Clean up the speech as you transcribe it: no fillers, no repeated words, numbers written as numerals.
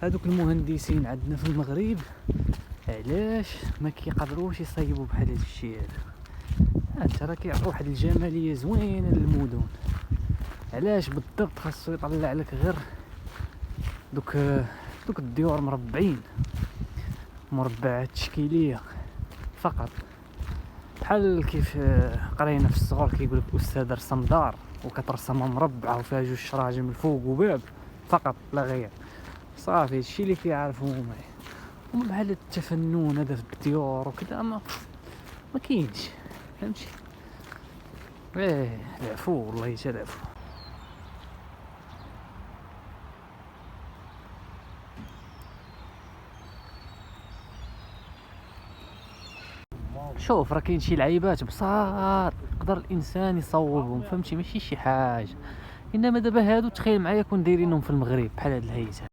هادوك المهندسين عندنا في المغرب علاش ما كيقدروش يصايبوا بحال هاد الشيء هذا؟ انت راه كيعطي واحد الجماليه زوينه للمدن. علاش بالضبط خاصو يطلع لك غير دوك الديور مربعين، مربعات تشكيليه فقط، بحال كيف قرينا في الصغر كيقول لك الاستاذ رسم دار وكترسمها مربعه وفيها جوج شراجم الفوق وباب فقط لا غير. صافي هادشي اللي كيعرفوا هما بحال التفنن هذا في الديور وكذا ما كاينش، فهمتي؟ العفو والله العفو. شوف راه كاين شي لعيبات بساط يقدر الانسان يصوبهم، فهمتي؟ ماشي شي حاجه. انما دابا هادو تخيل معايا كون دايرينهم في المغرب بحال هاد الهيئه.